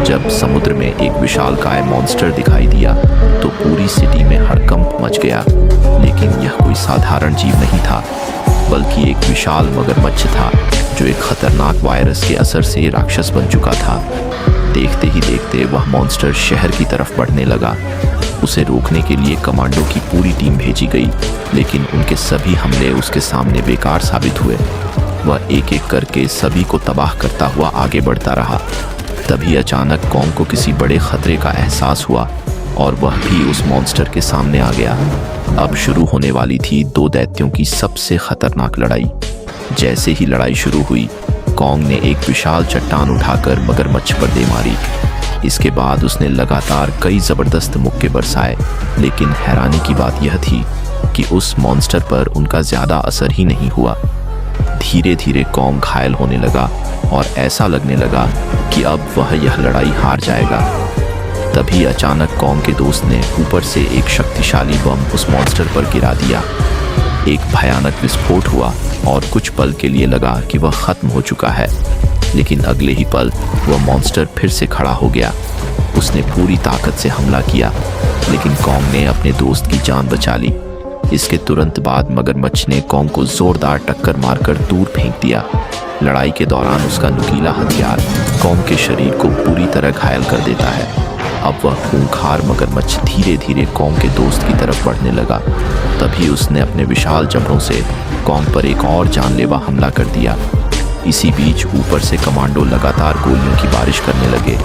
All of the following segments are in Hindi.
जब समुद्र में एक विशालकाय मॉन्स्टर दिखाई दिया तो पूरी सिटी में हड़कंप मच गया। लेकिन यह कोई साधारण जीव नहीं था, बल्कि एक विशाल मगरमच्छ था जो एक खतरनाक वायरस के असर से राक्षस बन चुका था। देखते ही देखते वह मॉन्स्टर शहर की तरफ बढ़ने लगा। उसे रोकने के लिए कमांडो की पूरी टीम भेजी गई, लेकिन उनके सभी हमले उसके सामने बेकार साबित हुए। वह एक एक करके सभी को तबाह करता हुआ आगे बढ़ता रहा। तभी अचानक कॉन्ग को किसी बड़े खतरे का एहसास हुआ और वह भी उस मॉन्स्टर के सामने आ गया। अब शुरू होने वाली थी दो दैत्यों की सबसे खतरनाक लड़ाई। जैसे ही लड़ाई शुरू हुई, कॉन्ग ने एक विशाल चट्टान उठाकर मगरमच्छ पर दे मारी। इसके बाद उसने लगातार कई जबरदस्त मुक्के बरसाए, लेकिन हैरानी की बात यह थी कि उस मॉन्स्टर पर उनका ज्यादा असर ही नहीं हुआ। धीरे धीरे कॉन्ग घायल होने लगा और ऐसा लगने लगा कि अब वह यह लड़ाई हार जाएगा। तभी अचानक कॉन्ग के दोस्त ने ऊपर से एक शक्तिशाली बम उस मॉन्स्टर पर गिरा दिया। एक भयानक विस्फोट हुआ और कुछ पल के लिए लगा कि वह खत्म हो चुका है, लेकिन अगले ही पल वह मॉन्स्टर फिर से खड़ा हो गया। उसने पूरी ताकत से हमला किया, लेकिन कॉन्ग ने अपने दोस्त की जान बचा ली। इसके तुरंत बाद मगरमच्छ ने कॉन्ग को जोरदार टक्कर मारकर दूर फेंक दिया। लड़ाई के दौरान उसका नुकीला हथियार कॉन्ग के शरीर को पूरी तरह घायल कर देता है। अब वह खूंखार मगरमच्छ धीरे धीरे कॉन्ग के दोस्त की तरफ बढ़ने लगा। तभी उसने अपने विशाल जबड़ों से कॉन्ग पर एक और जानलेवा हमला कर दिया। इसी बीच ऊपर से कमांडो लगातार गोलियों की बारिश करने लगे,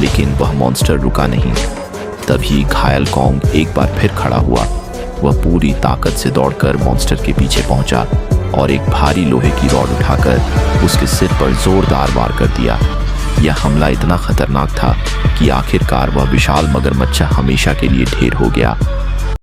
लेकिन वह मॉन्स्टर रुका नहीं। तभी घायल कॉन्ग एक बार फिर खड़ा हुआ। वह पूरी ताकत से दौड़कर मॉन्स्टर के पीछे पहुंचा और एक भारी लोहे की रॉड उठाकर उसके सिर पर जोरदार वार कर दिया। यह हमला इतना खतरनाक था कि आखिरकार वह विशाल मगरमच्छ हमेशा के लिए ढेर हो गया